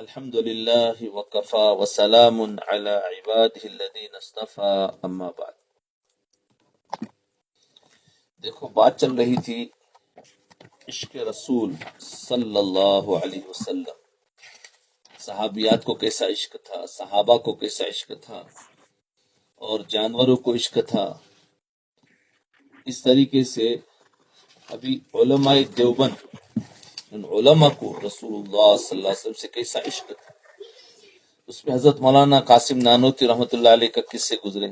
الحمد لله وكفى وسلام على عباده الذين اصطفى اما بعد۔ دیکھو، بات چل رہی تھی عشق رسول صلی اللہ علیہ وسلم، صحابیات کو کیسا عشق تھا، صحابہ کو کیسا عشق تھا، اور جانوروں کو عشق تھا۔ اس طریقے سے ابھی علماء دیوبند، ان علماء کو رسول اللہ صلی اللہ علیہ وسلم سے کیسا عشق تھا، اس میں حضرت مولانا قاسم نانوتوی رحمۃ اللہ علیہ کا قصے گزرے،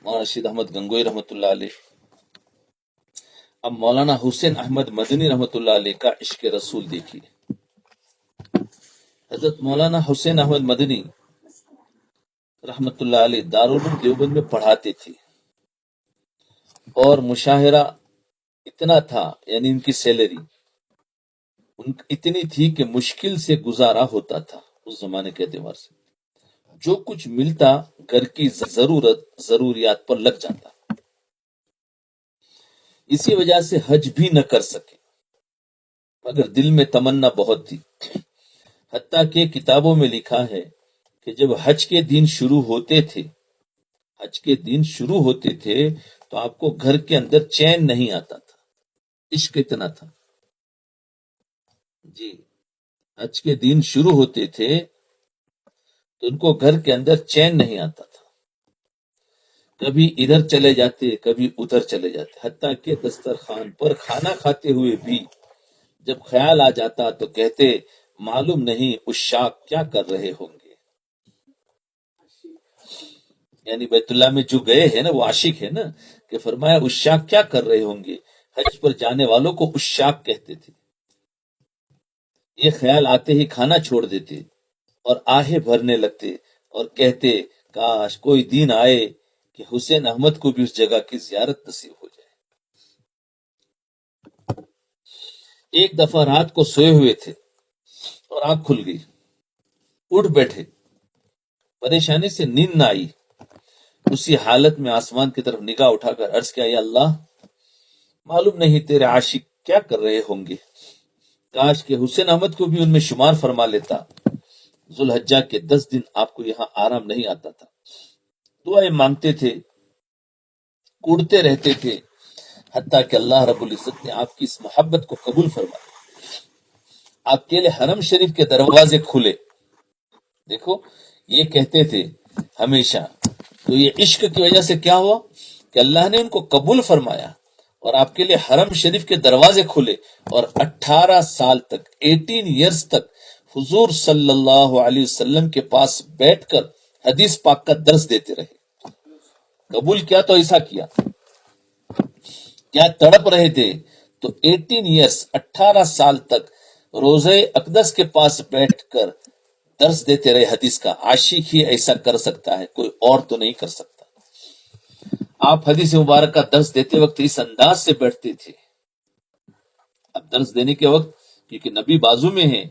مولانا رشید احمد گنگوئی رحمۃ اللہ علیہ۔ اب مولانا حسین احمد مدنی رحمۃ اللہ علیہ کا عشق رسول دیکھیے۔ حضرت مولانا حسین احمد مدنی رحمۃ اللہ علیہ دارالعلوم دیوبند میں پڑھاتے تھے، اور مشاہرہ اتنا تھا، یعنی ان کی سیلری اتنی تھی کہ مشکل سے گزارا ہوتا تھا اس زمانے کے اعتبار سے۔ جو کچھ ملتا گھر کی ضروریات پر لگ جاتا، اسی وجہ سے حج بھی نہ کر سکے، مگر دل میں تمنا بہت تھی۔ حتیٰ کہ کتابوں میں لکھا ہے کہ جب حج کے دن شروع ہوتے تھے تو آپ کو گھر کے اندر چین نہیں آتا تھا، عشق اتنا تھا جی۔ حج کے دن شروع ہوتے تھے تو ان کو گھر کے اندر چین نہیں آتا تھا، کبھی ادھر چلے جاتے کبھی ادھر چلے جاتے، حتیٰ کہ دسترخوان پر کھانا کھاتے ہوئے بھی جب خیال آ جاتا تو کہتے معلوم نہیں عشاق کیا کر رہے ہوں گے۔ یعنی بیت اللہ میں جو گئے ہیں نا، وہ عاشق ہے نا، کہ فرمایا عشاق کیا کر رہے ہوں گے۔ حج پر جانے والوں کو عشاق کہتے تھے۔ یہ خیال آتے ہی کھانا چھوڑ دیتے اور آہیں بھرنے لگتے اور کہتے کاش کوئی دن آئے کہ حسین احمد کو بھی اس جگہ کی زیارت نصیب ہو جائے۔ ایک دفعہ رات کو سوئے ہوئے تھے اور آنکھ کھل گئی، اٹھ بیٹھے، پریشانی سے نیند نہ آئی۔ اسی حالت میں آسمان کی طرف نگاہ اٹھا کر عرض کیا، یا اللہ، معلوم نہیں تیرے عاشق کیا کر رہے ہوں گے، کاش کہ حسین احمد کو بھی ان میں شمار فرما لیتا۔ ذوالحجہ کے 10 دن آپ کو یہاں آرام نہیں آتا تھا، دعائیں مانگتے تھے، کوڑتے رہتے تھے، حتیٰ کہ اللہ رب العزت نے آپ کی اس محبت کو قبول فرمایا، آپ کے لیے حرم شریف کے دروازے کھلے۔ دیکھو، یہ کہتے تھے ہمیشہ، تو یہ عشق کی وجہ سے کیا ہوا کہ اللہ نے ان کو قبول فرمایا اور آپ کے لیے حرم شریف کے دروازے کھلے، اور 18 سال تک 18 ایئرز تک حضور صلی اللہ علیہ وسلم کے پاس بیٹھ کر حدیث پاک کا درس دیتے رہے۔ قبول کیا تو ایسا کیا، کیا تڑپ رہے تھے، تو 18 ایئرز 18 سال تک روزے اقدس کے پاس بیٹھ کر درس دیتے رہے حدیث کا۔ عاشق ہی ایسا کر سکتا ہے، کوئی اور تو نہیں کر سکتا۔ آپ حدیث مبارک کا درس دیتے وقت اس انداز سے بیٹھتے تھے۔ اب درس دینے کے وقت کیونکہ نبی بازو میں ہیں،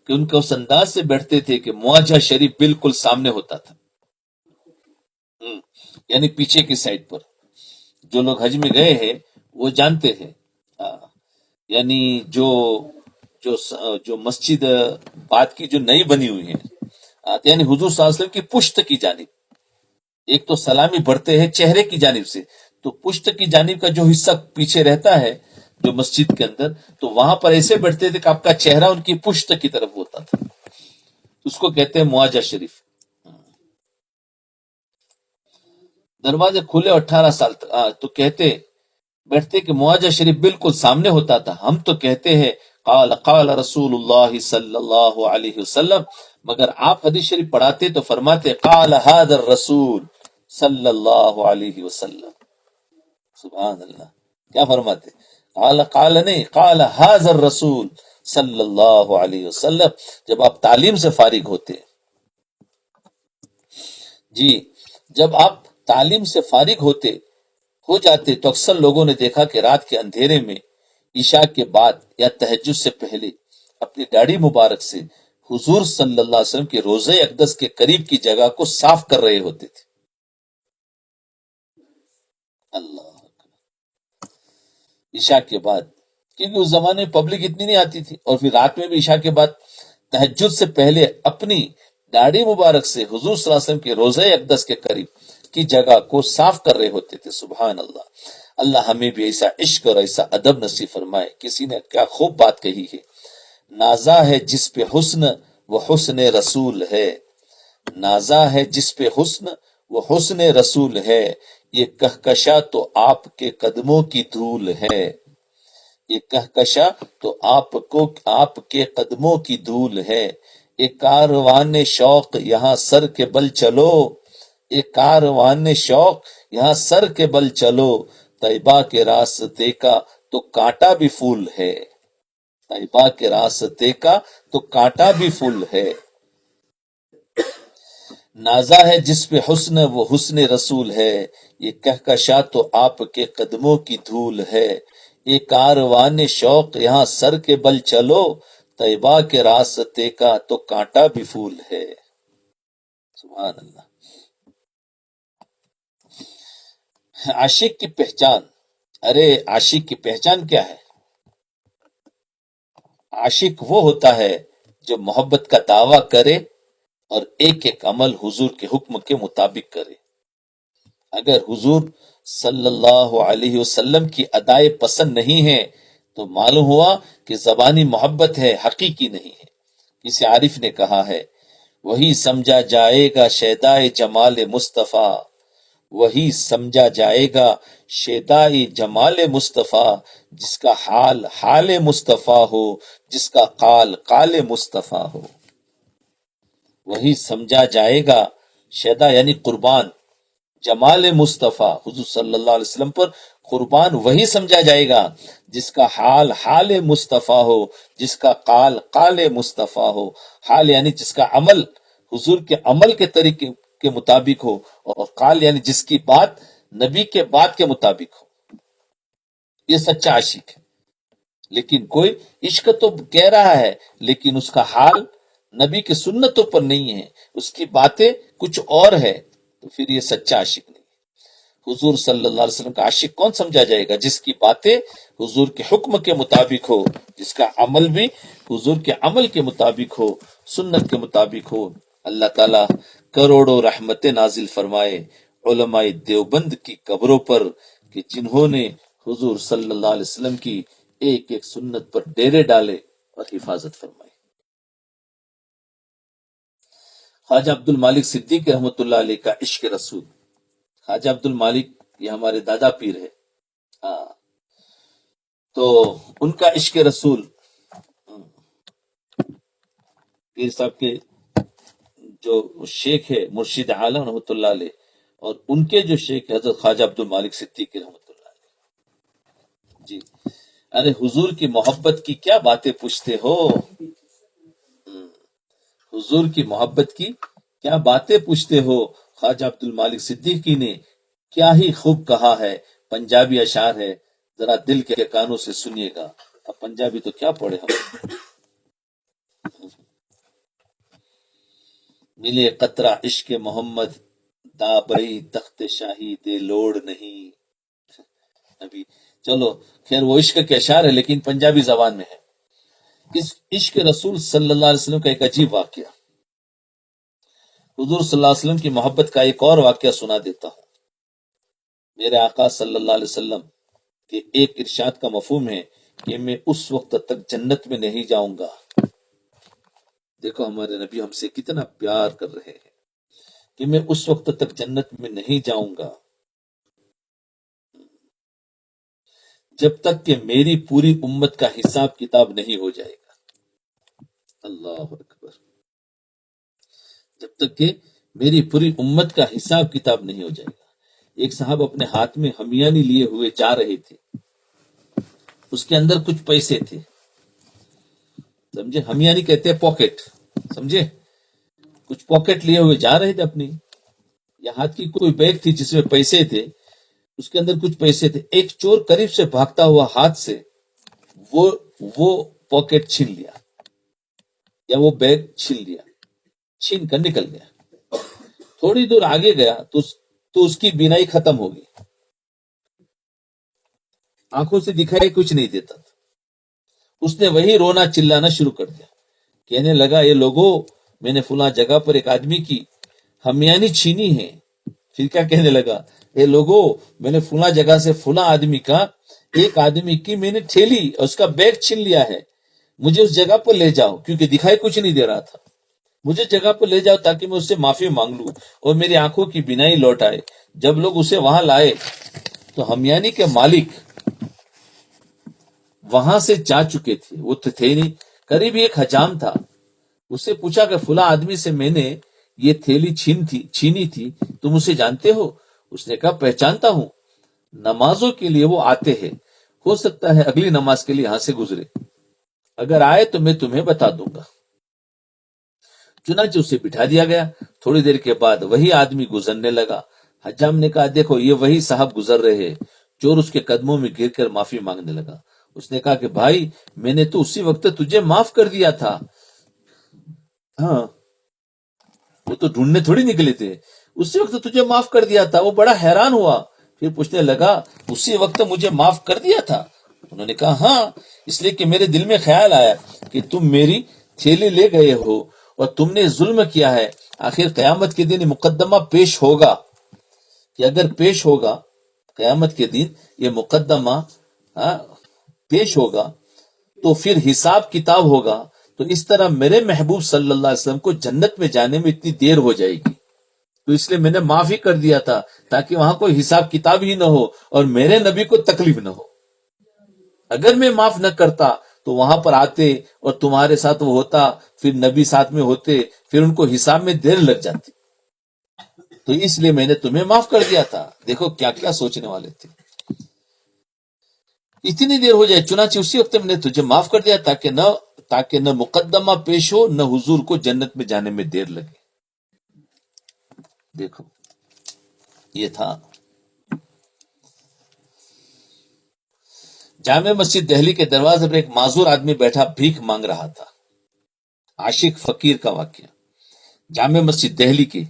کہ ان کو اس انداز سے بیٹھتے تھے کہ مواجہ شریف بالکل سامنے ہوتا تھا، یعنی پیچھے کی سائڈ پر۔ جو لوگ حج میں گئے ہیں وہ جانتے ہیں، یعنی جو مسجد بعد کی جو نئی بنی ہوئی ہے، یعنی حضور صلی اللہ علیہ وسلم کی پشت کی جانب، ایک تو سلامی بڑھتے ہیں چہرے کی جانب سے، تو پشت کی جانب کا جو حصہ پیچھے رہتا ہے جو مسجد کے اندر، تو وہاں پر ایسے بیٹھتے تھے کہ آپ کا چہرہ ان کی پشت کی طرف ہوتا تھا، اس کو کہتے ہیں مواجہ شریف۔ دروازے کھلے 18 سال تک، تو کہتے بیٹھتے کہ مواجہ شریف بالکل سامنے ہوتا تھا۔ ہم تو کہتے ہیں قال رسول اللہ صلی اللہ علیہ وسلم، مگر آپ حدیث شریف پڑھاتے تو فرماتے قال هذا الرسول صلی اللہ علیہ وسلم۔ سبحان اللہ، کیا فرماتے؟ قال نہیں، قال هذا الرسول صلی اللہ علیہ وسلم۔ جب آپ تعلیم سے فارغ ہوتے جی، جب آپ تعلیم سے فارغ ہو جاتے تو اکثر لوگوں نے دیکھا کہ رات کے اندھیرے میں عشاء کے بعد یا تہجد سے پہلے اپنی داڑھی مبارک سے حضور صلی اللہ علیہ وسلم کے روضہ اقدس کے قریب کی جگہ کو صاف کر رہے ہوتے تھے۔ اللہ، عشاء کے بعد، کیونکہ اس زمانے میں پبلک اتنی نہیں آتی تھی، اور پھر رات میں بھی عشاء کے بعد تہجد سے پہلے اپنی داڑھی مبارک سے حضور صلی اللہ علیہ وسلم کے روزہ اقدس کے قریب کی جگہ کو صاف کر رہے ہوتے تھے. سبحان اللہ. اللہ ہمیں بھی ایسا عشق اور ایسا ادب نصیب فرمائے. کسی نے کیا خوب بات کہی ہے، نازا ہے جس پہ حسن وہ حسن رسول ہے، نازا ہے جس پہ حسن وہ حسن رسول ہے، یہ کہکشا تو آپ کے قدموں کی دھول ہے، یہ کہکشا تو آپ کے قدموں کی دھول ہے، ایک کاروان شوق یہاں سر کے بل چلو، ایک کاروان شوق یہاں سر کے بل چلو، طیبہ کے راستے کا تو کانٹا بھی پھول ہے، طیبہ کے راستے کا تو کانٹا بھی پھول ہے. نازا ہے جس پہ حسن وہ حسن رسول ہے، یہ کہکشا تو آپ کے قدموں کی دھول ہے، یہ کاروان شوق یہاں سر کے بل چلو، طیبہ کے راستے کا تو کانٹا بھی پھول ہے. سبحان اللہ. عاشق کی پہچان. ارے عاشق کی پہچان کیا ہے؟ عاشق وہ ہوتا ہے جو محبت کا دعویٰ کرے اور ایک ایک عمل حضور کے حکم کے مطابق کرے. اگر حضور صلی اللہ علیہ وسلم کی ادائے پسند نہیں ہے تو معلوم ہوا کہ زبانی محبت ہے، حقیقی نہیں ہے. کسی عارف نے کہا ہے، وہی سمجھا جائے گا شیدائے جمال مصطفیٰ، وہی سمجھا جائے گا شیدائے جمال مصطفیٰ، جس کا حال حال مصطفیٰ ہو، جس کا قال قال مصطفیٰ ہو. وہی سمجھا جائے گا، شیدا یعنی قربان، جمال مصطفیٰ حضور صلی اللہ علیہ وسلم پر قربان وہی سمجھا جائے گا جس کا حال حال مصطفیٰ ہو، جس کا قال قال مصطفیٰ ہو. حال یعنی جس کا عمل حضور کے عمل کے طریقے کے مطابق ہو، اور قال یعنی جس کی بات نبی کے بات کے مطابق ہو. یہ سچا عاشق ہے. لیکن کوئی عشق تو کہہ رہا ہے لیکن اس کا حال نبی کے سنتوں پر نہیں ہے، اس کی باتیں کچھ اور ہے، تو پھر یہ سچا عاشق نہیں. حضور صلی اللہ علیہ وسلم کا عاشق کون سمجھا جائے گا؟ جس کی باتیں حضور کے حکم کے مطابق ہو، جس کا عمل بھی حضور کے عمل کے مطابق ہو، سنت کے مطابق ہو. اللہ تعالیٰ کروڑوں رحمتیں نازل فرمائے علماء دیوبند کی قبروں پر کہ جنہوں نے حضور صلی اللہ علیہ وسلم کی ایک ایک سنت پر ڈیرے ڈالے اور حفاظت فرمائی. خواجہ عبد المالک صدیق رحمۃ اللہ علیہ کا عشق رسول. خواجہ عبد المالک یہ ہمارے دادا پیر ہے، ہاں، تو ان کا عشق رسول پیر صاحب کے جو شیخ ہے مرشد عالم رحمۃ اللہ علیہ، اور ان کے جو شیخ حضرت خواجہ عبد المالک صدیق رحمۃ اللہ علیہ. جی، ارے حضور کی محبت کی کیا باتیں پوچھتے ہو، حضور کی محبت کی کیا باتیں پوچھتے ہو. خواجہ عبد المالک صدیقی نے کیا ہی خوب کہا ہے. پنجابی اشعار ہے، ذرا دل کے کانوں سے سنیے گا. اب پنجابی تو کیا پڑھے ہم. ملے قطرہ عشق محمد دا بئی تخت شاہی دے لوڑ نہیں. ابھی چلو خیر وہ عشق کے اشعار ہے لیکن پنجابی زبان میں ہے. اس عشق رسول صلی اللہ علیہ وسلم کا ایک عجیب واقعہ، حضور صلی اللہ علیہ وسلم کی محبت کا ایک اور واقعہ سنا دیتا ہوں. میرے آقا صلی اللہ علیہ وسلم کے ایک ارشاد کا مفہوم ہے کہ میں اس وقت تک جنت میں نہیں جاؤں گا. دیکھو ہمارے نبی ہم سے کتنا پیار کر رہے ہیں کہ میں اس وقت تک جنت میں نہیں جاؤں گا جب تک کہ میری پوری امت کا حساب کتاب نہیں ہو جائے گا. اللہ اکبر. جب تک کہ میری پوری امت کا حساب کتاب نہیں ہو جائے گا. ایک صاحب اپنے ہاتھ میں ہمیانی لیے ہوئے جا رہے تھے، اس کے اندر کچھ پیسے تھے، سمجھے، ہمیانی کہتے ہیں پاکٹ، سمجھے، کچھ پاکٹ لیے ہوئے جا رہے تھے اپنی، یا ہاتھ کی کوئی بیگ تھی جس میں پیسے تھے، اس کے اندر کچھ پیسے تھے. ایک چور قریب سے بھاگتا ہوا ہاتھ سے وہ پاکٹ چھین لیا یا وہ بیگ چھین لیا، چھین کر نکل گیا. تھوڑی دور آگے گیا تو اس کی بینائی ختم ہو گئی، آنکھوں سے دکھائی کچھ نہیں دیتا تھا. اس نے وہی رونا چلانا شروع کر دیا کہنے لگا اے لوگو میں نے فلاں جگہ پر ایک آدمی کی ہمیانی چھینی ہے. پھر کیا کہنے لگا؟ اے لوگو میں نے فلاں جگہ سے فلاں آدمی کا ایک آدمی کی میں نے ٹھیلی اور اس کا بیگ چھین لیا ہے. مجھے اس جگہ پر لے جاؤ، کیونکہ دکھائی کچھ نہیں دے رہا تھا. مجھے جگہ پر لے جاؤ تاکہ میں اس سے معافی مانگ لوں اور میری آنکھوں کی بینائی لوٹ آئے. جب لوگ اسے وہاں لائے تو ہمیانی کے مالک وہاں سے جا چکے تھے، وہ تو تھے نہیں. قریب ایک حجام تھا، اس سے پوچھا کہ فلاں آدمی سے میں نے یہ تھیلی چھینی تھی، تم اسے جانتے ہو؟ اس نے کہا پہچانتا ہوں، نمازوں کے لیے وہ آتے ہیں، ہو سکتا ہے اگلی نماز کے لیے یہاں سے گزرے، اگر آئے تو میں تمہیں بتا دوں گا. چنانچہ اسے بٹھا دیا گیا. تھوڑی دیر کے بعد وہی آدمی گزرنے لگا. حجام نے کہا دیکھو یہ وہی صاحب گزر رہے ہیں. چور اس کے قدموں میں گر کر معافی مانگنے لگا. اس نے کہا کہ بھائی میں نے تو اسی وقت تجھے معاف کر دیا تھا. ہاں وہ تو ڈھونڈنے تھوڑی نکلے تھے، اسی وقت تجھے معاف کر دیا تھا. وہ بڑا حیران ہوا، پھر پوچھنے لگا اسی وقت مجھے معاف کر دیا تھا؟ انہوں نے کہا ہاں، اس لیے کہ میرے دل میں خیال آیا کہ تم میری تھیلی لے گئے ہو اور تم نے ظلم کیا ہے. آخر قیامت کے دن یہ مقدمہ پیش ہوگا، کہ اگر پیش ہوگا قیامت کے دن یہ مقدمہ پیش ہوگا تو پھر حساب کتاب ہوگا. تو اس طرح میرے محبوب صلی اللہ علیہ وسلم کو جنت میں جانے میں اتنی دیر ہو جائے گی، تو اس لیے میں نے معافی کر دیا تھا تاکہ وہاں کوئی حساب کتاب ہی نہ ہو اور میرے نبی کو تکلیف نہ ہو. اگر میں معاف نہ کرتا تو وہاں پر آتے اور تمہارے ساتھ وہ ہوتا، پھر نبی ساتھ میں ہوتے، پھر ان کو حساب میں دیر لگ جاتی. تو اس لیے میں نے تمہیں معاف کر دیا تھا. دیکھو کیا کیا سوچنے والے تھے، اتنی دیر ہو جائے. چنانچہ اسی وقت میں نے تجھے معاف کر دیا تاکہ نہ مقدمہ پیش ہو نہ حضور کو جنت میں جانے میں دیر لگے. دیکھو یہ تھا. جامع مسجد دہلی کے دروازے پر ایک معذور آدمی بیٹھا بھیک مانگ رہا تھا. عاشق فقیر کا واقعہ. جامع مسجد دہلی کے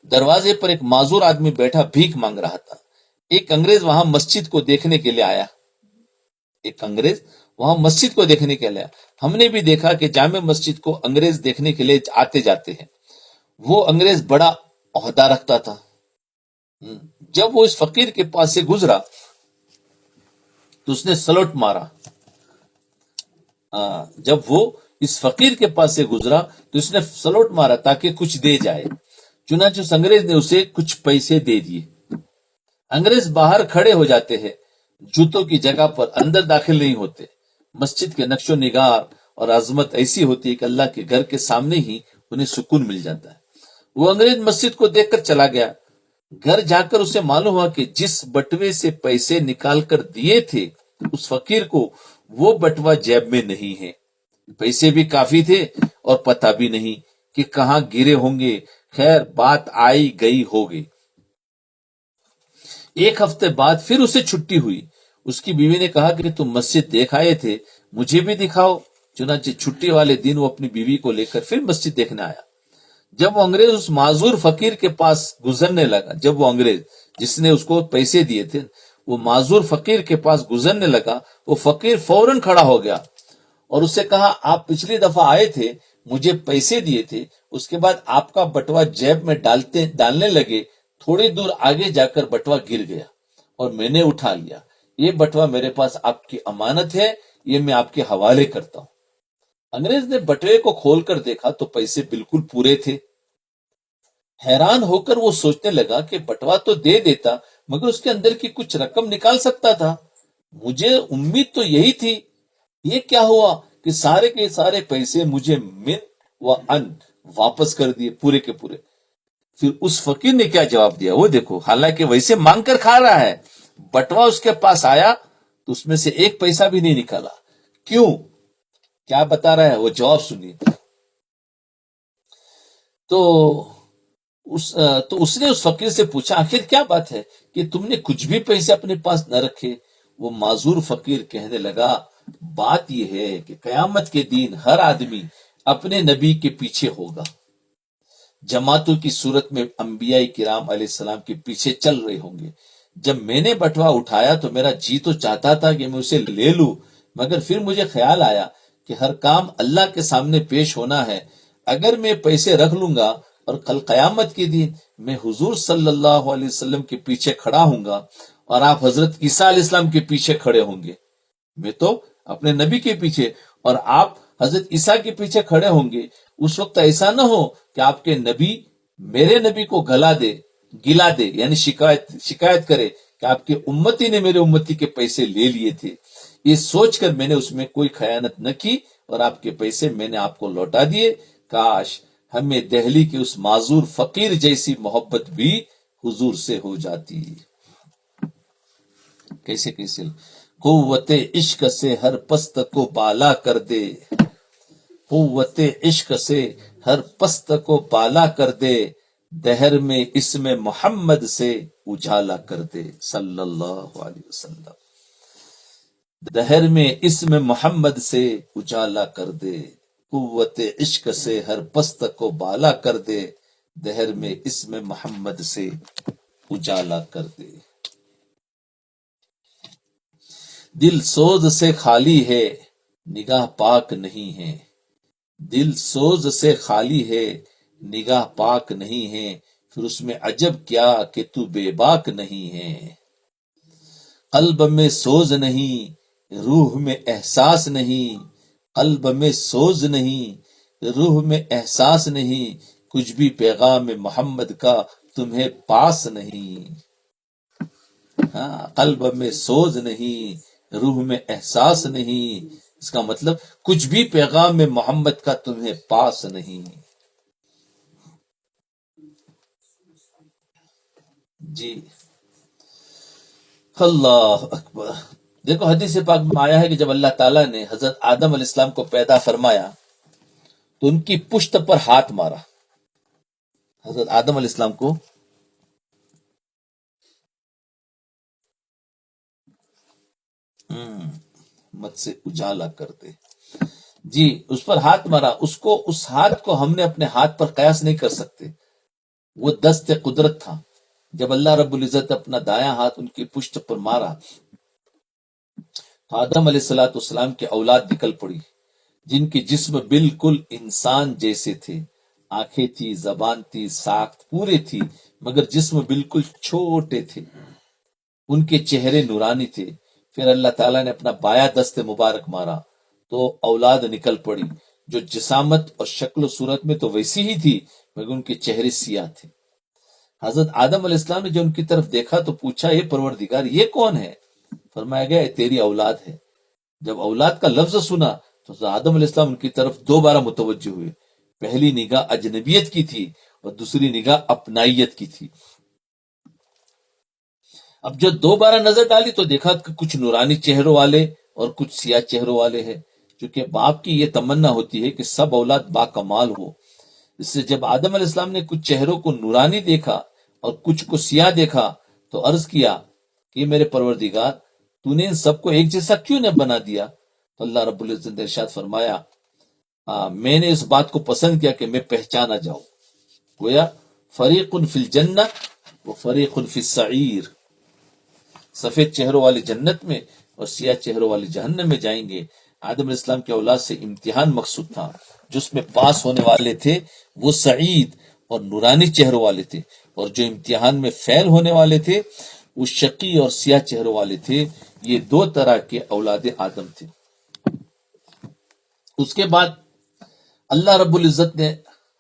دروازے پر ایک معذور آدمی بیٹھا بھیک مانگ رہا تھا. ایک انگریز وہاں مسجد کو دیکھنے کے لیے آیا. ہم نے بھی دیکھا کہ جامع مسجد کو انگریز دیکھنے کے لیے آتے جاتے ہیں. وہ انگریز بڑا عہدہ رکھتا تھا. جب وہ اس فقیر کے پاس سے گزرا تو اس نے سلوٹ مارا. جب وہ اس فقیر کے پاس سے گزرا تو اس نے سلوٹ مارا تاکہ کچھ دے جائے. چنانچہ اس انگریز نے اسے کچھ پیسے دے دیے. انگریز باہر کھڑے ہو جاتے ہیں، جوتوں کی جگہ پر اندر داخل نہیں ہوتے. مسجد کے نقش و نگار اور عظمت ایسی ہوتی ہے کہ اللہ کے گھر کے سامنے ہی انہیں سکون مل جاتا ہے. وہ انگریز مسجد کو دیکھ کر چلا گیا. گھر جا کر اسے معلوم ہوا کہ جس بٹوے سے پیسے نکال کر دیے تھے اس فقیر کو وہ بٹوا جیب میں نہیں ہے. پیسے بھی کافی تھے اور پتہ بھی نہیں کہ کہاں گرے ہوں گے. خیر بات آئی گئی ہو گئی. ایک ہفتے بعد پھر اسے چھٹی ہوئی. اس کی بیوی نے کہا کہ تم مسجد دیکھ آئے تھے، مجھے بھی دکھاؤ. چنانچہ چھٹی والے دن وہ اپنی بیوی کو لے کر پھر مسجد دیکھنے آیا. جب وہ انگریز اس معذور فقیر کے پاس گزرنے لگا، جب وہ انگریز جس نے اس کو پیسے دیے تھے وہ معذور فقیر کے پاس گزرنے لگا، وہ فقیر فوراً کھڑا ہو گیا اور اس سے کہا آپ پچھلی دفعہ آئے تھے، مجھے پیسے دیے تھے، اس کے بعد آپ کا بٹوا جیب میں ڈالنے لگے، تھوڑی دور آگے جا کر بٹوا گر گیا اور میں نے اٹھا لیا. یہ بٹوا میرے پاس آپ کی امانت ہے، یہ میں آپ کے حوالے کرتا ہوں. انگریز نے بٹوے کو کھول کر دیکھا تو پیسے بالکل پورے تھے. حیران ہو کر وہ سوچنے لگا کہ بٹوا تو دے دیتا مگر اس کے اندر کی کچھ رقم نکال سکتا تھا. مجھے امید تو یہی تھی. یہ کیا ہوا کہ سارے کے سارے پیسے مجھے من و ان واپس کر دیے پورے کے پورے. پھر اس فقیر نے کیا جواب دیا وہ دیکھو. حالانکہ ویسے مانگ کر کھا رہا ہے، بٹوا اس کے پاس آیا تو اس میں سے ایک پیسہ بھی نہیں نکالا. کیوں؟ کیا بتا رہا ہے وہ جواب سنیے. تو اس نے اس فقیر سے پوچھا آخر کیا بات ہے کہ تم نے کچھ بھی پیسے اپنے پاس نہ رکھے؟ وہ معذور فقیر کہنے لگا بات یہ ہے کہ قیامت کے دن ہر آدمی اپنے نبی کے پیچھے ہوگا. جماعتوں کی صورت میں انبیاء کرام علیہ السلام کے پیچھے چل رہے ہوں گے. جب میں نے بٹوا اٹھایا تو میرا جی تو چاہتا تھا کہ میں اسے لے لوں، مگر پھر مجھے خیال آیا کہ ہر کام اللہ کے سامنے پیش ہونا ہے. اگر میں پیسے رکھ لوں گا اور کل قیامت کے دن میں حضور صلی اللہ علیہ وسلم کے پیچھے کھڑا ہوں گا اور آپ حضرت عیسیٰ علیہ السلام کے پیچھے کھڑے ہوں گے، میں تو اپنے نبی کے پیچھے اور آپ حضرت عیسیٰ کے پیچھے کھڑے ہوں گے، اس وقت ایسا نہ ہو کہ آپ کے نبی میرے نبی کو گلا دے یعنی شکایت کرے کہ آپ کے امتی نے میرے امتی کے پیسے لے لیے تھے. یہ سوچ کر میں نے اس میں کوئی خیانت نہ کی اور آپ کے پیسے میں نے آپ کو لوٹا دیے. کاش ہمیں دہلی کے اس معذور فقیر جیسی محبت بھی حضور سے ہو جاتی. کیسے قوت عشق سے ہر پست کو بالا کر دے، قوت عشق سے ہر پست کو بالا کر دے، دہر میں اسم محمد سے اجالا کر دے صلی اللہ علیہ وسلم. دہر میں اسم محمد سے اجالا کر دے، قوت عشق سے ہر پست کو بالا کر دے، دہر میں اسم محمد سے اجالا کر دے. دل سوز سے خالی ہے نگاہ پاک نہیں ہے، دل سوز سے خالی ہے نگاہ پاک نہیں ہے، پھر اس میں عجب کیا کہ تو بے باک نہیں ہے. قلب میں سوز نہیں، روح میں احساس نہیں، قلب میں سوز نہیں، روح میں احساس نہیں، کچھ بھی پیغام محمد کا تمہیں پاس نہیں. قلب میں سوز نہیں، روح میں احساس نہیں، اس کا مطلب کچھ بھی پیغام محمد کا تمہیں پاس نہیں. جی اللہ اکبر. دیکھو حدیث پاک میں آیا ہے کہ جب اللہ تعالیٰ نے حضرت آدم علیہ السلام کو پیدا فرمایا تو ان کی پشت پر ہاتھ مارا. حضرت آدم علیہ السلام کو مت سے اجالا کر دے. جی اس پر ہاتھ مارا، اس ہاتھ کو ہم نے اپنے ہاتھ پر قیاس نہیں کر سکتے، وہ دست قدرت تھا. جب اللہ رب العزت اپنا دایاں ہاتھ ان کی پشت پر مارا تو آدم علیہ السلام کے اولاد نکل پڑی جن کے جسم بالکل انسان جیسے تھے، آنکھیں تھی، زبان تھی، ساخت پورے تھی، مگر جسم بالکل چھوٹے تھے. ان کے چہرے نورانی تھے. پھر اللہ تعالیٰ نے اپنا بایاں دست مبارک مارا تو اولاد نکل پڑی جو جسامت اور شکل و صورت میں تو ویسی ہی تھی مگر ان کے چہرے سیاہ تھے. حضرت آدم علیہ السلام نے جو ان کی طرف دیکھا تو پوچھا یہ پروردگار یہ کون ہے؟ فرمایا گیا تیری اولاد ہے. جب اولاد کا لفظ سنا تو آدم علیہ السلام ان کی طرف دوبارہ متوجہ ہوئے. پہلی نگاہ اجنبیت کی تھی اور دوسری نگاہ اپنائیت کی تھی. اب جو دوبارہ نظر ڈالی تو دیکھا کہ کچھ نورانی چہروں والے اور کچھ سیاہ چہروں والے ہیں. چونکہ باپ کی یہ تمنا ہوتی ہے کہ سب اولاد با کمال ہو، اس سے جب آدم علیہ السلام نے کچھ چہروں کو نورانی دیکھا اور کچھ کو سیاہ دیکھا تو عرض کیا کہ میرے پروردگار تو نے ان سب کو ایک جیسا کیوں نہ بنا دیا؟ تو اللہ رب العزت نے ارشاد فرمایا میں نے اس بات کو پسند کیا کہ میں پہچانا جاؤں. گویا فریق فی الجنہ و فریق فی السعیر، سفید چہروں والے جنت میں اور سیاہ چہروں والے جہنم میں جائیں گے. آدم علیہ السلام کی اولاد سے امتحان مقصود تھا، جس میں پاس ہونے والے تھے وہ سعید اور نورانی چہروں والے تھے، اور جو امتحان میں فیل ہونے والے تھے وہ شقی اور سیاہ چہروں والے تھے. یہ دو طرح کے اولاد آدم تھے. اس کے بعد اللہ رب العزت نے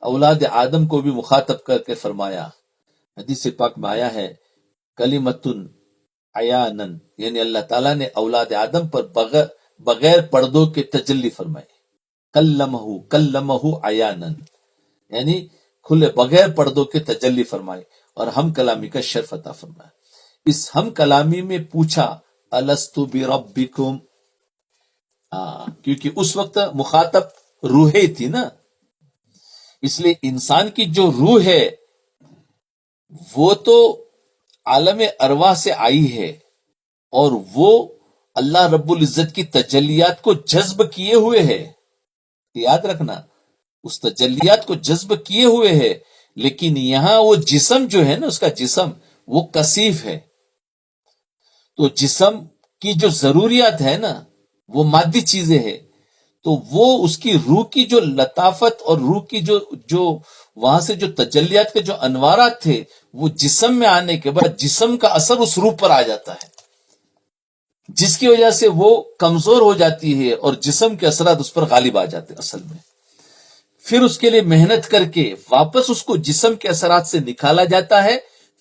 اولاد آدم کو بھی مخاطب کر کے فرمایا. حدیث پاک میں آیا ہے کلمتن عیانن، یعنی اللہ تعالیٰ نے اولاد آدم پر بغیر پردوں کے تجلی فرمائے. کلمہ عیانن یعنی کھلے بغیر پردوں کے تجلی فرمائے اور ہم کلامی کا شرف عطا فرمایا. اس ہم کلامی میں پوچھا الستو بربکم، کیونکہ اس وقت مخاطب روحیں تھی نا، اس لیے انسان کی جو روح ہے وہ تو عالم ارواح سے آئی ہے اور وہ اللہ رب العزت کی تجلیات کو جذب کیے ہوئے ہے. یاد رکھنا اس تجلیات کو جذب کیے ہوئے ہے، لیکن یہاں وہ جسم جو ہے نا، اس کا جسم وہ کثیف ہے. تو جسم کی جو ضروریات ہے نا وہ مادی چیزیں ہیں، تو وہ اس کی روح کی جو لطافت اور روح کی جو وہاں سے جو تجلیات کے جو انوارات تھے وہ جسم میں آنے کے بعد جسم کا اثر اس روح پر آ جاتا ہے، جس کی وجہ سے وہ کمزور ہو جاتی ہے اور جسم کے اثرات اس پر غالب آ جاتے ہیں اصل میں. پھر اس کے لیے محنت کر کے واپس اس کو جسم کے اثرات سے نکالا جاتا ہے،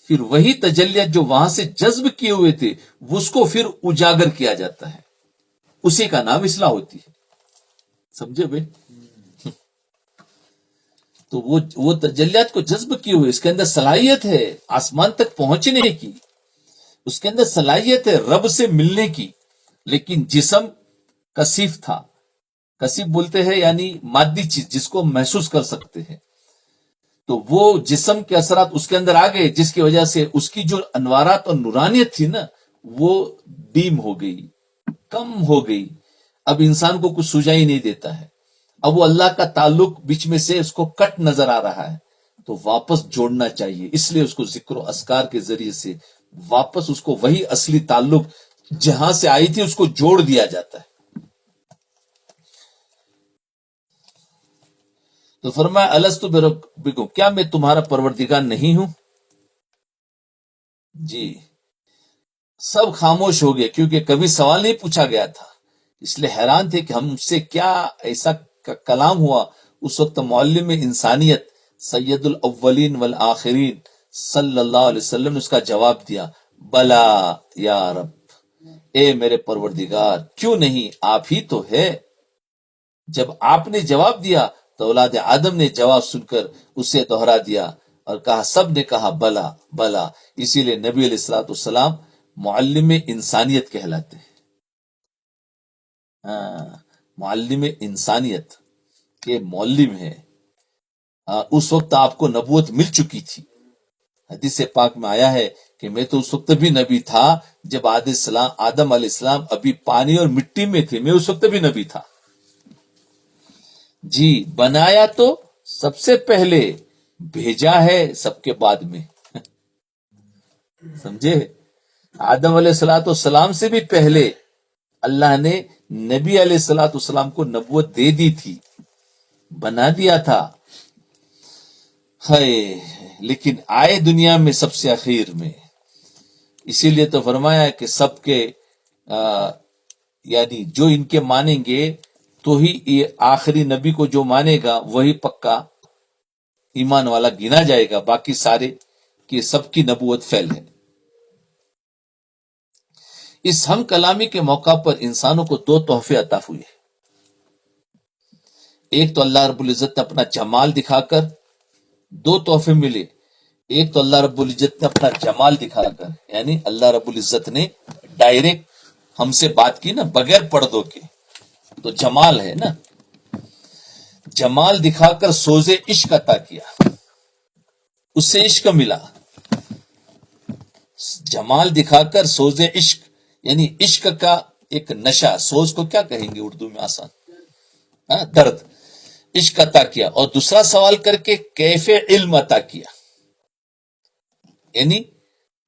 پھر وہی تجلیات جو وہاں سے جذب کیے ہوئے تھے اس کو پھر اجاگر کیا جاتا ہے، اسی کا نام اصلاح ہوتی ہے. سمجھے بھائی؟ تو وہ تجلیات کو جذب کیے ہوئے، اس کے اندر صلاحیت ہے آسمان تک پہنچنے کی، اس کے اندر صلاحیت ہے رب سے ملنے کی، لیکن جسم کثیف تھا. کثیف بولتے ہیں یعنی مادی چیز جس کو محسوس کر سکتے ہیں. تو وہ جسم کے اثرات اس کے اندر آ گئے، جس کی وجہ سے اس کی جو انوارات اور نورانیت تھی نا وہ ڈیم ہو گئی، کم ہو گئی. اب انسان کو کچھ سجائی نہیں دیتا ہے. اب وہ اللہ کا تعلق بیچ میں سے اس کو کٹ نظر آ رہا ہے، تو واپس جوڑنا چاہیے. اس لیے اس کو ذکر و اذکار کے ذریعے سے واپس اس کو وہی اصلی تعلق جہاں سے آئی تھی اس کو جوڑ دیا جاتا ہے. تو فرمایا الستو بربکم، کیا میں تمہارا پروردگار نہیں ہوں؟ جی سب خاموش ہو گئے کیونکہ کبھی سوال نہیں پوچھا گیا تھا، اس لیے حیران تھے کہ ہم سے کیا ایسا کلام ہوا. اس وقت معلم انسانیت سید الاولین والآخرین صلی اللہ علیہ وسلم نے اس کا جواب دیا، بلا یا رب، اے میرے پروردگار، کیوں نہیں، آپ ہی تو ہے. جب آپ نے جواب دیا تو اولاد آدم نے جواب سن کر اسے دوہرا دیا اور کہا، سب نے کہا بلا بلا. اسی لیے نبی علیہ الصلوۃ والسلام معلم انسانیت کہلاتے ہیں. معلم انسانیت کے معلم ہے. اس وقت آپ کو نبوت مل چکی تھی. حدیث پاک میں آیا ہے کہ میں تو اس وقت بھی نبی تھا جب آدم علیہ السلام ابھی پانی اور مٹی میں تھے، میں اس وقت بھی نبی تھا. جی بنایا تو سب سے پہلے، بھیجا ہے سب کے بعد میں. سمجھے؟ آدم علیہ الصلوۃ والسلام سے بھی پہلے اللہ نے نبی علیہ الصلوۃ والسلام کو نبوت دے دی تھی، بنا دیا تھا. ہے لیکن آئے دنیا میں سب سے اخیر میں. اسی لیے تو فرمایا کہ سب کے یعنی جو ان کے مانیں گے تو ہی یہ آخری نبی کو جو مانے گا وہی پکا ایمان والا گنا جائے گا، باقی سارے کہ سب کی نبوت فیل ہے. اس ہم کلامی کے موقع پر انسانوں کو دو تحفے عطا ہوئے. ایک تو اللہ رب العزت نے اپنا جمال دکھا کر دو تحفے ملے. ایک تو اللہ رب العزت نے اپنا جمال دکھا کر، یعنی اللہ رب العزت نے ڈائریکٹ ہم سے بات کی نا، بغیر پردوں کے، تو جمال ہے نا. جمال دکھا کر سوز عشق عطا کیا، اس سے عشق ملا. جمال دکھا کر سوز عشق یعنی عشق کا ایک نشہ، سوز کو کیا کہیں گے اردو میں آسان، درد. عشق عطا کیا اور دوسرا سوال کر کے کیف علم عطا کیا، یعنی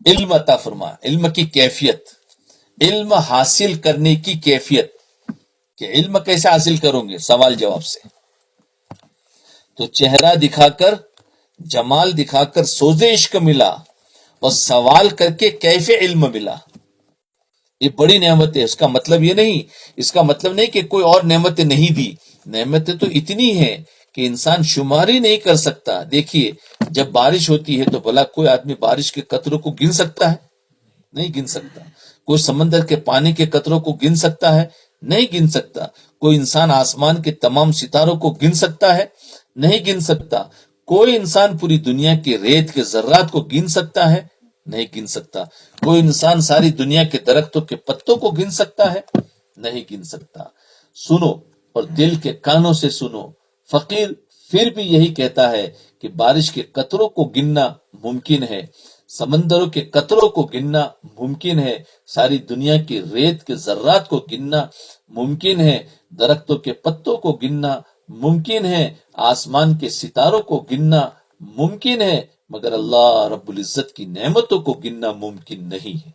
علم عطا فرما، علم کی کیفیت، علم حاصل کرنے کی کیفیت، کہ علم کیسے حاصل کروں گے، سوال جواب سے. تو چہرہ دکھا کر، جمال دکھا کر سوز عشق ملا اور سوال کر کے کیف علم ملا. یہ بڑی نعمت ہے. اس کا مطلب یہ نہیں، اس کا مطلب نہیں کہ کوئی اور نعمتیں نہیں دی. نعمتیں تو اتنی ہیں کہ انسان شمار ہی نہیں کر سکتا. دیکھیے جب بارش ہوتی ہے تو بھلا کوئی آدمی بارش کے قطروں کو گن سکتا ہے؟ نہیں گن سکتا. کوئی سمندر کے پانی کے قطروں کو گن سکتا ہے؟ نہیں گن سکتا. کوئی انسان آسمان کے تمام ستاروں کو گن سکتا ہے؟ نہیں گن سکتا. کوئی انسان پوری دنیا کے ریت کے ذرات کو گن سکتا ہے؟ نہیں گن سکتا. کوئی انسان ساری دنیا کے درختوں کے پتوں کو گن سکتا ہے؟ نہیں گن سکتا. سنو اور دل کے کانوں سے سنو. فقیر پھر بھی یہی کہتا ہے کہ بارش کے قطروں کو گننا ممکن ہے، سمندروں کے قطروں کو گننا ممکن ہے، ساری دنیا کی ریت کے ذرات کو گننا ممکن ہے، درختوں کے پتوں کو گننا ممکن ہے، آسمان کے ستاروں کو گننا ممکن ہے، مگر اللہ رب العزت کی نعمتوں کو گننا ممکن نہیں ہے.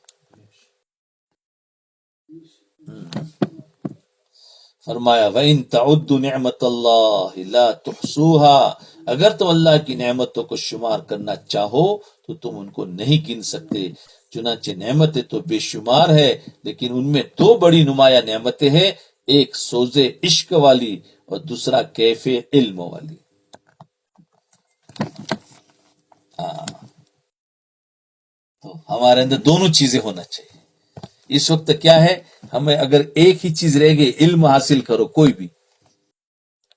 فرمایا وَإِن تَعُدُّوا نِعْمَةَ اللَّهِ لَا تُحْصُوهَا، اگر تم اللہ کی نعمتوں کو شمار کرنا چاہو تو تم ان کو نہیں گن سکتے۔ چنانچہ نعمتیں تو بے شمار ہے، لیکن ان میں دو بڑی نمایاں نعمتیں ہیں، ایک سوز عشق والی اور دوسرا کیف علم والی۔ تو ہمارے اندر دونوں چیزیں ہونا چاہیے۔ اس وقت کیا ہے، ہمیں اگر ایک ہی چیز رہ گئی، علم حاصل کرو کوئی بھی،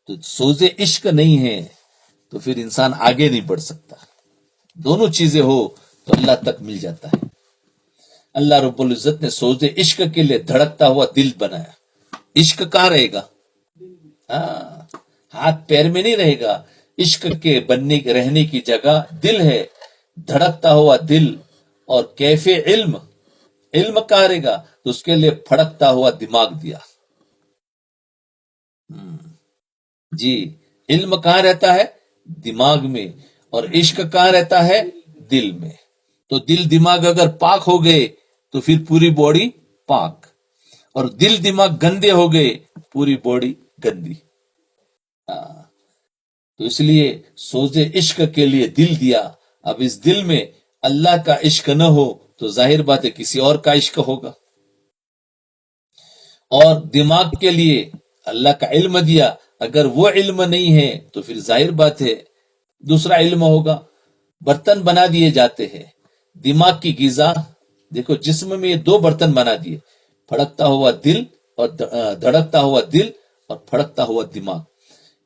تو سوز عشق نہیں ہے تو پھر انسان آگے نہیں بڑھ سکتا۔ دونوں چیزیں ہو تو اللہ تک مل جاتا ہے۔ اللہ رب العزت نے سوز عشق کے لیے دھڑکتا ہوا دل بنایا۔ عشق کہاں رہے گا؟ ہاتھ پیر میں نہیں رہے گا، عشق کے بننے رہنے کی جگہ دل ہے، دھڑکتا ہوا دل۔ اور کیف علم، علم کہاں رہے گا؟ تو اس کے لیے پھڑکتا ہوا دماغ دیا۔ جی، علم کہاں رہتا ہے؟ دماغ میں، اور عشق کہاں رہتا ہے؟ دل میں۔ تو دل دماغ اگر پاک ہو گئے تو پھر پوری باڈی پاک، اور دل دماغ گندے ہو گئے پوری باڈی گندی۔ تو اس لیے سوز عشق کے لیے دل دیا۔ اب اس دل میں اللہ کا عشق نہ ہو تو ظاہر بات ہے کسی اور کا عشق ہوگا۔ اور دماغ کے لیے اللہ کا علم دیا، اگر وہ علم نہیں ہے تو پھر ظاہر بات ہے دوسرا علم ہوگا۔ برتن بنا دیے جاتے ہیں، دماغ کی غذا، دیکھو جسم میں یہ دو برتن بنا دیے، پھڑکتا ہوا دل اور دھڑکتا ہوا دل اور پھڑکتا ہوا دماغ۔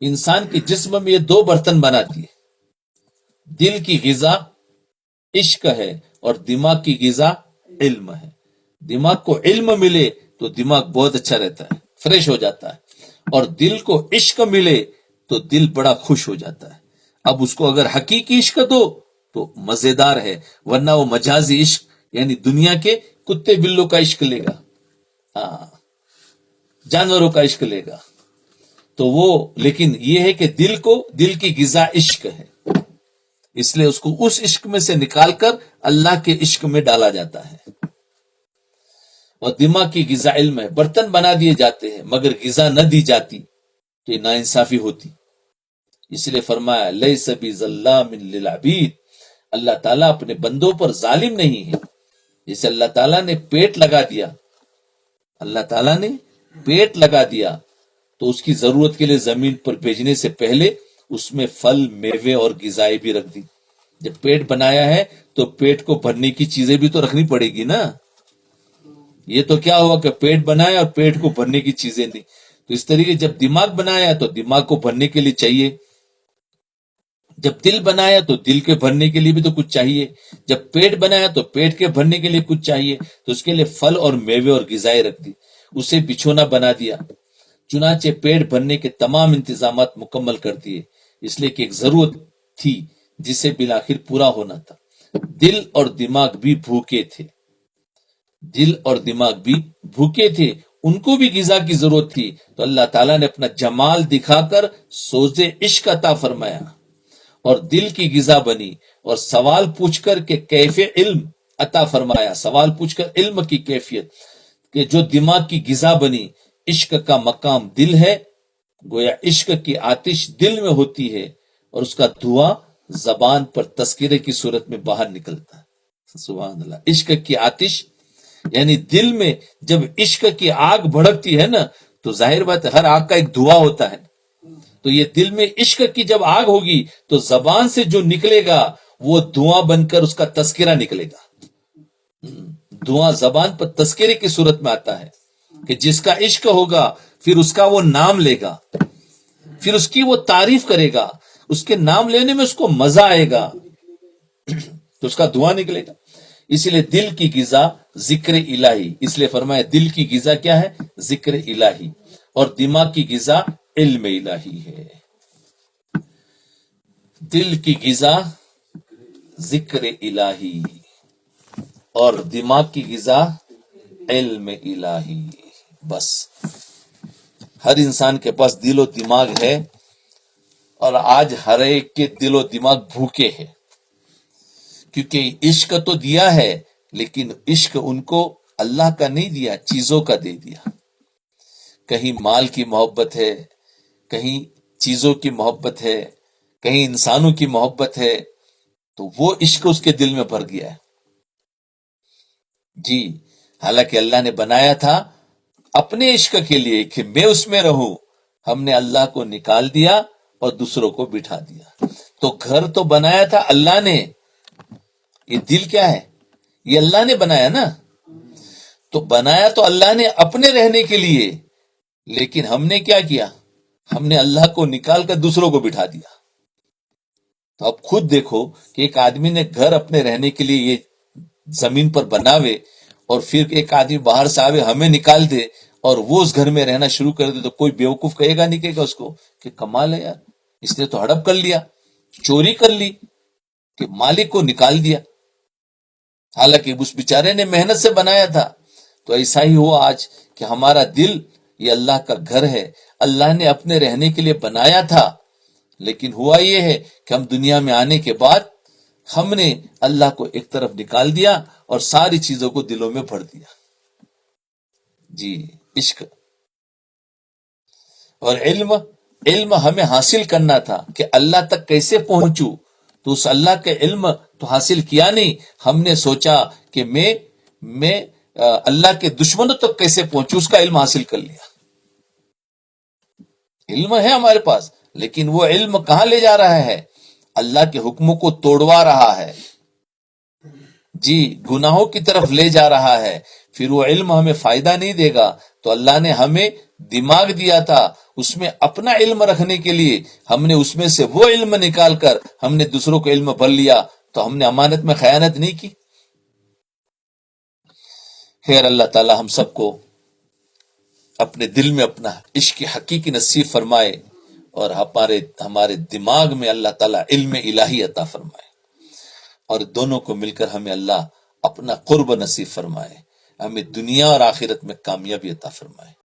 انسان کے جسم میں یہ دو برتن بنا دیے، دل کی غذا عشق ہے اور دماغ کی غذا علم ہے۔ دماغ کو علم ملے تو دماغ بہت اچھا رہتا ہے، فریش ہو جاتا ہے، اور دل کو عشق ملے تو دل بڑا خوش ہو جاتا ہے۔ اب اس کو اگر حقیقی عشق دو تو مزیدار ہے، ورنہ وہ مجازی عشق یعنی دنیا کے کتے بلوں کا عشق لے گا، جانوروں کا عشق لے گا۔ تو وہ لیکن یہ ہے کہ دل کی غذا عشق ہے، اس لیے اس کو اس عشق میں سے نکال کر اللہ کے عشق میں ڈالا جاتا ہے۔ اور دماغ کی غذا علم ہے۔ برتن بنا دیے جاتے ہیں مگر غذا نہ دی جاتی تو یہ ناانصافی ہوتی۔ اس لیے فرمایا لیس بظلام للعبید، اللہ تعالیٰ اپنے بندوں پر ظالم نہیں ہے۔ جسے اللہ تعالیٰ نے پیٹ لگا دیا، اللہ تعالیٰ نے پیٹ لگا دیا تو اس کی ضرورت کے لیے زمین پر بھیجنے سے پہلے اس میں پھل میوے اور غذائیں بھی رکھ دی۔ جب پیٹ بنایا ہے تو پیٹ کو بھرنے کی چیزیں بھی تو رکھنی پڑے گی نا۔ یہ تو کیا ہوا کہ پیٹ بنایا اور پیٹ کو بھرنے کی چیزیں نہیں۔ تو اس طریقے جب دماغ بنایا تو دماغ کو بھرنے کے لیے چاہیے، جب دل بنایا تو دل کے بھرنے کے لیے بھی تو کچھ چاہیے، جب پیٹ بنایا تو پیٹ کے بھرنے کے لیے کچھ چاہیے، تو اس کے لیے پھل اور میوے اور غذائیں رکھ دی، اسے بچھونا بنا دیا۔ چنانچہ پیٹ بھرنے کے تمام انتظامات مکمل کر دیے، اس لیے کہ ایک ضرورت تھی جسے بالآخر پورا ہونا تھا۔ دل اور دماغ بھی بھوکے تھے، دل اور دماغ بھی بھوکے تھے، ان کو بھی غذا کی ضرورت تھی، تو اللہ تعالیٰ نے اپنا جمال دکھا کر سوز عشق عطا فرمایا اور دل کی غذا بنی، اور سوال پوچھ کر کہ کیف علم عطا فرمایا، سوال پوچھ کر علم کی کیفیت کہ جو دماغ کی غذا بنی۔ عشق کا مقام دل ہے، گویا عشق کی آتش دل میں ہوتی ہے اور اس کا دھواں زبان پر تذکرے کی صورت میں باہر نکلتا ہے۔ سبحان اللہ۔ عشق کی آتش یعنی دل میں جب عشق کی آگ بھڑکتی ہے نا تو ظاہر بات ہے ہر آگ کا ایک دھواں ہوتا ہے، تو یہ دل میں عشق کی جب آگ ہوگی تو زبان سے جو نکلے گا وہ دھواں بن کر اس کا تذکرہ نکلے گا۔ دھواں زبان پر تذکرے کی صورت میں آتا ہے کہ جس کا عشق ہوگا پھر اس کا وہ نام لے گا، پھر اس کی وہ تعریف کرے گا، اس کے نام لینے میں اس کو مزہ آئے گا تو اس کا دھواں نکلے گا۔ اس لیے دل کی غذا ذکر الہی، اس لیے فرمایا دل کی غذا کیا ہے؟ ذکر الہی، اور دماغ کی غذا علم الہی ہے۔ دل کی غذا ذکر الہی اور دماغ کی غذا علم الہی۔ بس ہر انسان کے پاس دل و دماغ ہے، اور آج ہر ایک کے دل و دماغ بھوکے ہیں، کیونکہ عشق تو دیا ہے لیکن عشق ان کو اللہ کا نہیں دیا، چیزوں کا دے دیا۔ کہیں مال کی محبت ہے، کہیں چیزوں کی محبت ہے، کہیں انسانوں کی محبت ہے، تو وہ عشق اس کے دل میں بھر گیا ہے. جی، حالانکہ اللہ نے بنایا تھا اپنے عشق کے لیے کہ میں اس میں رہوں. ہم نے اللہ کو نکال دیا اور دوسروں کو بٹھا دیا. تو گھر تو بنایا تھا اللہ نے، یہ دل کیا ہے؟ یہ اللہ نے بنایا نا. تو بنایا تو اللہ نے اپنے رہنے کے لیے، لیکن ہم نے کیا کیا؟ ہم نے اللہ کو نکال کر دوسروں کو بٹھا دیا. تو اب خود دیکھو کہ ایک آدمی نے گھر اپنے رہنے کے لیے یہ زمین پر بناوے، اور پھر ایک آدمی باہر سے آوے ہمیں نکال دے اور وہ اس گھر میں رہنا شروع کر دے، تو کوئی بیوقوف کہے گا نہیں، کہے گا اس کو کہ کمال ہے یار، اس نے تو ہڑپ کر لیا، چوری کر لی کہ مالک کو نکال دیا، حالانکہ اس بیچارے نے محنت سے بنایا تھا. تو ایسا ہی ہوا آج کہ ہمارا دل یہ اللہ کا گھر ہے، اللہ نے اپنے رہنے کے لیے بنایا تھا، لیکن ہوا یہ ہے کہ ہم دنیا میں آنے کے بعد ہم نے اللہ کو ایک طرف نکال دیا اور ساری چیزوں کو دلوں میں بھر دیا. جی، عشق. اور علم ہمیں حاصل کرنا تھا کہ اللہ تک کیسے پہنچوں، تو اس اللہ کے علم تو حاصل کیا نہیں، ہم نے سوچا کہ میں اللہ کے دشمنوں تک کیسے پہنچوں، اس کا علم حاصل کر لیا. علم ہے ہمارے پاس، لیکن وہ علم کہاں لے جا رہا ہے؟ اللہ کے حکموں کو توڑوا رہا ہے. جی، گناہوں کی طرف لے جا رہا ہے. پھر وہ علم ہمیں فائدہ نہیں دے گا. تو اللہ نے ہمیں دماغ دیا تھا، اس میں اپنا علم رکھنے کے لیے ہم نے اس میں سے وہ علم نکال کر ہم نے دوسروں کو علم بھر لیا. تو ہم نے امانت میں خیانت نہیں کی. خیر، اللہ تعالی ہم سب کو اپنے دل میں اپنا عشق حقیقی نصیب فرمائے، اور ہمارے دماغ میں اللہ تعالی علم الہی عطا فرمائے، اور دونوں کو مل کر ہمیں اللہ اپنا قرب نصیب فرمائے، ہمیں دنیا اور آخرت میں کامیابی عطا فرمائے.